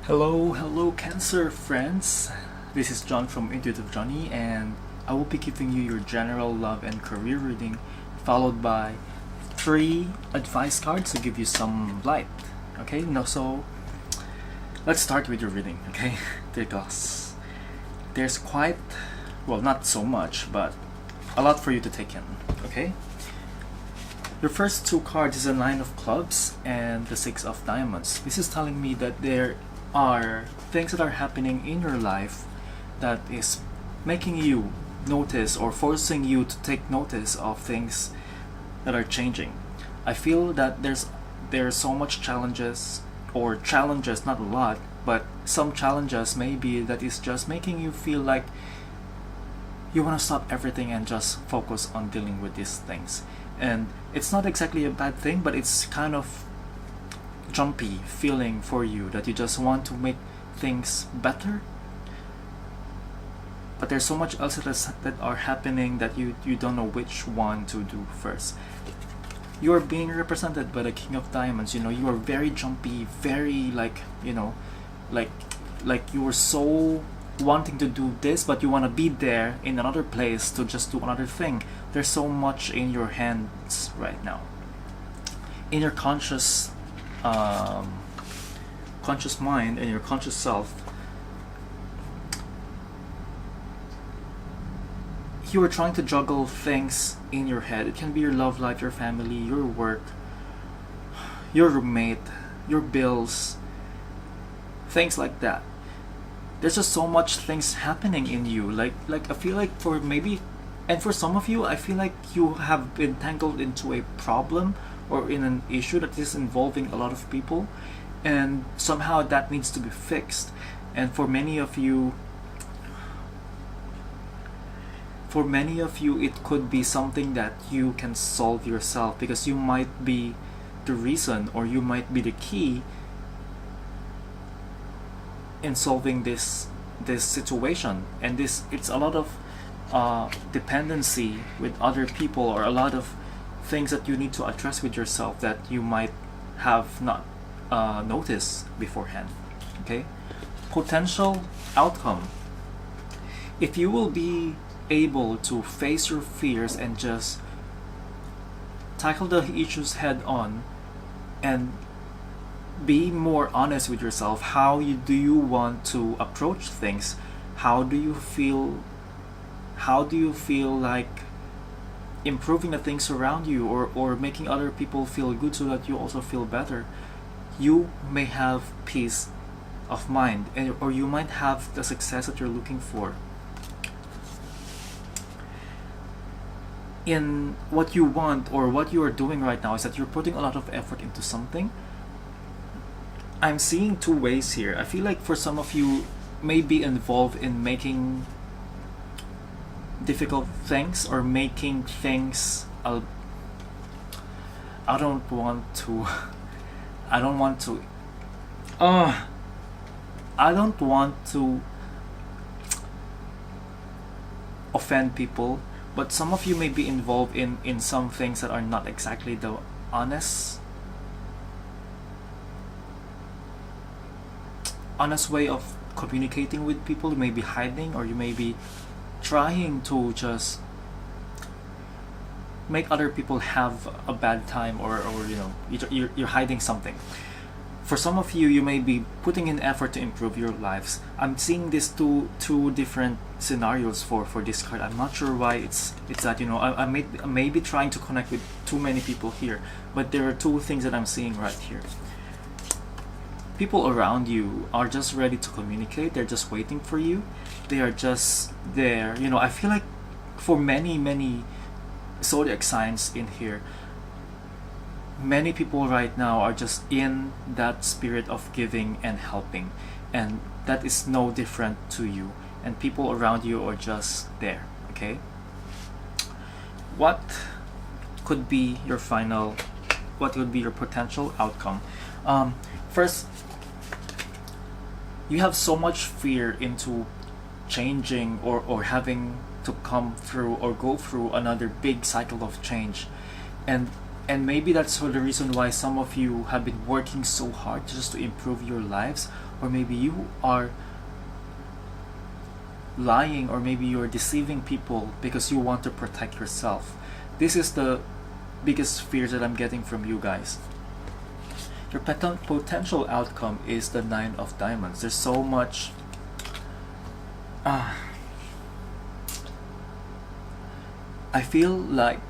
Hello, Cancer friends. This is John from Intuitive Johnny, and I will be giving you your general love and career reading, followed by 3 advice cards to give you some light. Okay, so let's start with your reading. Okay, there goes. There's quite, well, not so much, but a lot for you to take in. Okay. Your first 2 cards is a 9 of clubs and the 6 of diamonds. This is telling me that there are things that are happening in your life that is making you notice or forcing you to take notice of things that are changing. I feel that there's so much challenges, or challenges, not a lot, but some challenges maybe that is just making you feel like you want to stop everything and just focus on dealing with these things. And it's not exactly a bad thing, but it's kind of jumpy feeling for you that you just want to make things better, but there's so much else that are happening that you don't know which one to do first. You are being represented by the King of Diamonds. You are very jumpy, very like you are so wanting to do this, but you want to be there in another place to just do another thing. There's so much in your hands right now, in your conscious mind and your conscious self. You are trying to juggle things in your head. It can be your love life, your family, your work, your roommate, your bills, things like that. There's just so much things happening in you. Like I feel like for maybe, and for some of you, I feel like you have been tangled into a problem or in an issue that is involving a lot of people, and somehow that needs to be fixed. And for many of you, it could be something that you can solve yourself, because you might be the reason, or you might be the key in solving this situation. And it's a lot of dependency with other people, or a lot of things that you need to address with yourself that you might have not noticed beforehand. Okay, potential outcome: if you will be able to face your fears and just tackle the issues head on and be more honest with yourself, do you want to approach things? How do you feel like improving the things around you, or making other people feel good so that you also feel better? You may have peace of mind, or you might have the success that you're looking for in what you want. Or what you are doing right now is that you're putting a lot of effort into something. I'm seeing 2 ways here. I feel like for some of you may be involved in making difficult things, or making things I don't want to offend people, but some of you may be involved in some things that are not exactly the honest way of communicating with people. You may be hiding, or you may be trying to just make other people have a bad time, or you're hiding something. For some of you, you may be putting in effort to improve your lives. I'm seeing these two different scenarios for this card. I'm not sure why it's that. I may be trying to connect with too many people here, but there are 2 things that I'm seeing right here. People around you are just ready to communicate. They're just waiting for you. They are just there. I feel like for many zodiac signs in here, many people right now are just in that spirit of giving and helping, and that is no different to you. And people around you are just there. Okay, what could be your potential outcome? First, you have so much fear into changing, or having to come through or go through another big cycle of change. And maybe that's for the reason why some of you have been working so hard just to improve your lives, or maybe you are lying, or maybe you're deceiving people because you want to protect yourself. This is the biggest fears that I'm getting from you guys. Your potential outcome is the Nine of Diamonds. There's so much I feel like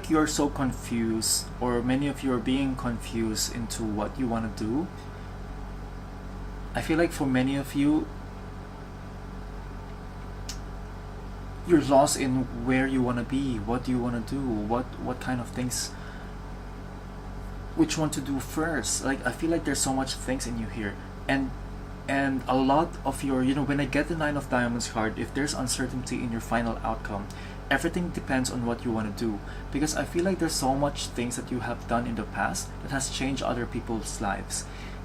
you're so confused, or many of you are being confused into what you want to do. I feel like for many of you, you're lost in where you want to be, what do you want to do, what kind of things, which one to do first. Like, I feel like there's so much things in you here, and a lot of your, when I get the Nine of Diamonds card, if there's uncertainty in your final outcome, everything depends on what you want to do, because I feel like there's so much things that you have done in the past that has changed other people's lives,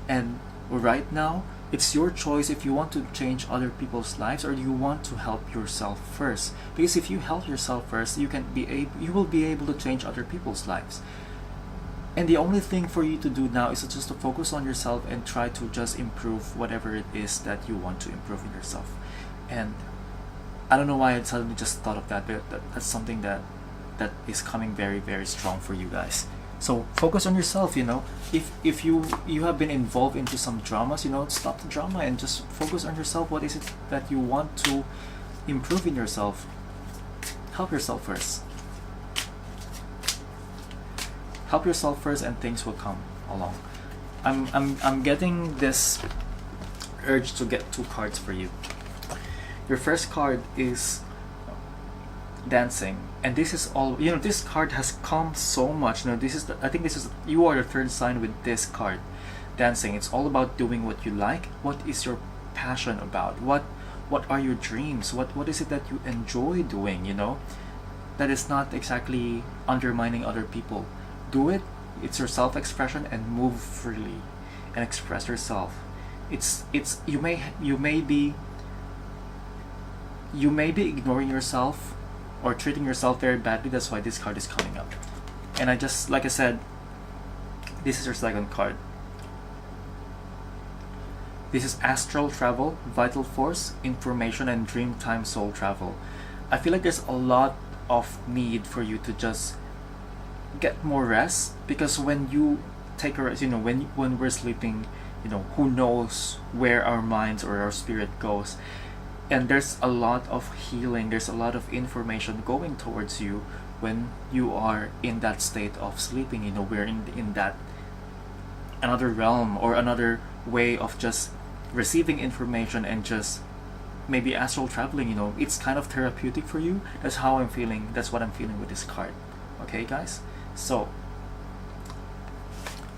and right now it's your choice if you want to change other people's lives or you want to help yourself first. Because if you help yourself first, you will be able to change other people's lives. And the only thing for you to do now is just to focus on yourself and try to just improve whatever it is that you want to improve in yourself. And I don't know why I suddenly just thought of that, but that's something that is coming very, very strong for you guys. So focus on yourself, If you have been involved into some dramas, stop the drama and just focus on yourself. What is it that you want to improve in yourself? Help yourself first. Help yourself first, and things will come along. I'm getting this urge to get 2 cards for you. Your first card is Dancing, and this is all, this card has come so much. I think you are the 3rd sign with this card. Dancing, it's all about doing what you like. What is your passion about? What are your dreams? What is it that you enjoy doing? That is not exactly undermining other people. Do it. It's your self-expression, and move freely and express yourself. You may be ignoring yourself or treating yourself very badly. That's why this card is coming up. And like I said, this is your 2nd card. This is Astral Travel, Vital Force, Information, and Dreamtime Soul Travel. I feel like there's a lot of need for you to just get more rest, because when you take a rest, when we're sleeping, who knows where our minds or our spirit goes. And there's a lot of healing, there's a lot of information going towards you when you are in that state of sleeping. We're in that another realm or another way of just receiving information and just maybe astral traveling. It's kind of therapeutic for you. That's how I'm feeling. That's what I'm feeling with this card. Okay, guys? So,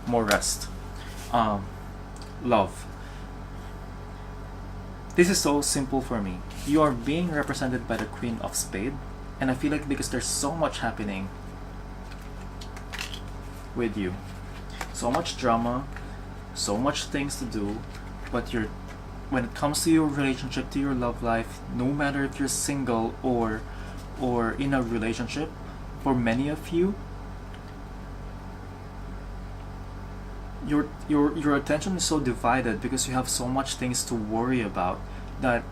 more rest. Love. This is so simple for me. You are being represented by the Queen of Spades, and I feel like because there's so much happening with you, so much drama, so much things to do, but when it comes to your relationship, to your love life, no matter if you're single or in a relationship, for many of you, your attention is so divided because you have so much things to worry about that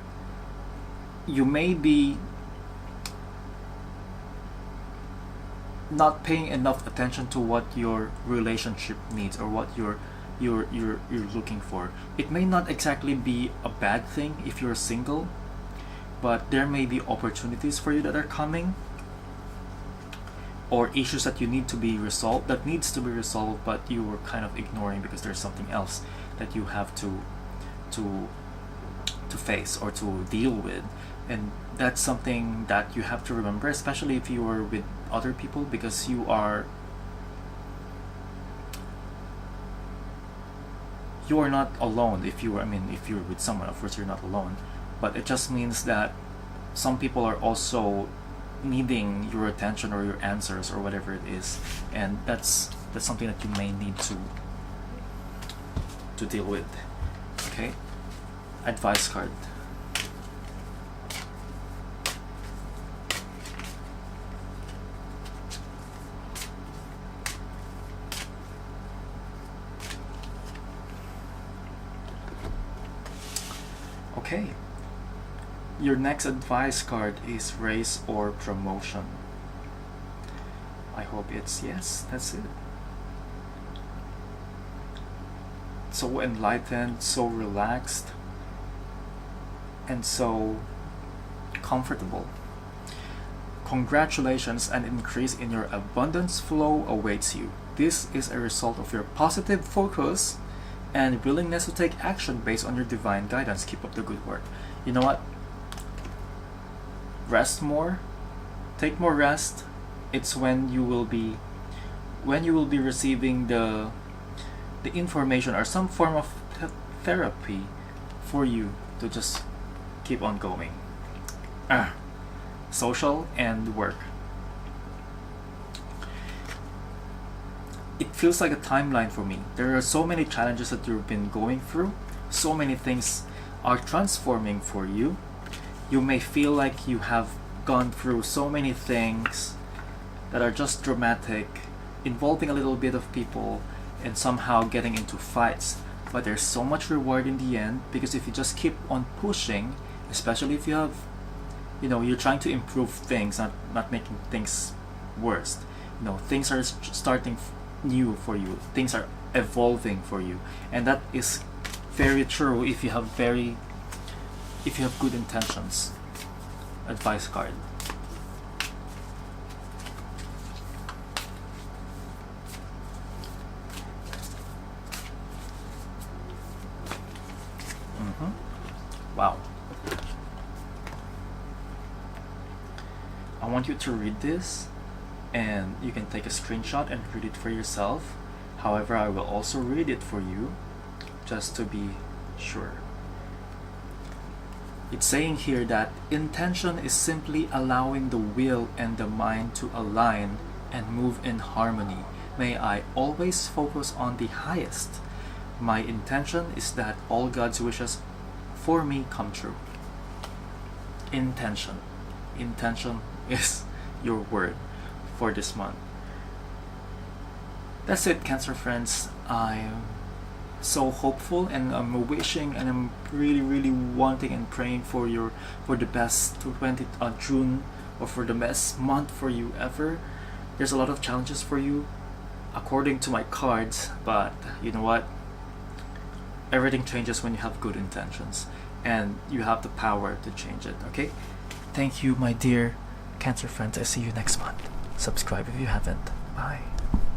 you may be not paying enough attention to what your relationship needs or what you're looking for. It may not exactly be a bad thing if you're single, but there may be opportunities for you that are coming, or issues that needs to be resolved, but you were kind of ignoring because there's something else that you have to face or to deal with. And that's something that you have to remember, especially if you are with other people, because you are not alone. If you're with someone, of course you're not alone, but it just means that some people are also needing your attention or your answers or whatever it is, and that's something that you may need to deal with. Okay, advice card. Okay, your next advice card is raise or promotion. I hope it's yes, that's it. So enlightened, so relaxed, and so comfortable. Congratulations, an increase in your abundance flow awaits you. This is a result of your positive focus and willingness to take action based on your divine guidance. Keep up the good work. You know what? Rest more. Take more rest. It's when you will be receiving the information or some form of therapy for you to just keep on going. Social and work. It feels like a timeline for me. There are so many challenges that you've been going through. So many things are transforming for you. You may feel like you have gone through so many things that are just dramatic, involving a little bit of people and somehow getting into fights. But there's so much reward in the end, because if you just keep on pushing, especially if you have, you're trying to improve things, not making things worse. Things are starting new for you. Things are evolving for you, and that is very true if you have good intentions. Advice card. Wow. I want you to read this, and you can take a screenshot and read it for yourself. However, I will also read it for you just to be sure. It's saying here that intention is simply allowing the will and the mind to align and move in harmony. May I always focus on the highest. My intention is that all God's wishes for me come true. Intention. Intention is your word for this month. That's it, Cancer friends. I'm so hopeful, and I'm wishing, and I'm really wanting and praying for the best 20 June, or for the best month for you ever. There's a lot of challenges for you according to my cards, but you know what? Everything changes when you have good intentions, and you have the power to change it. Okay? Thank you, my dear Cancer friends. I see you next month. Subscribe if you haven't. Bye.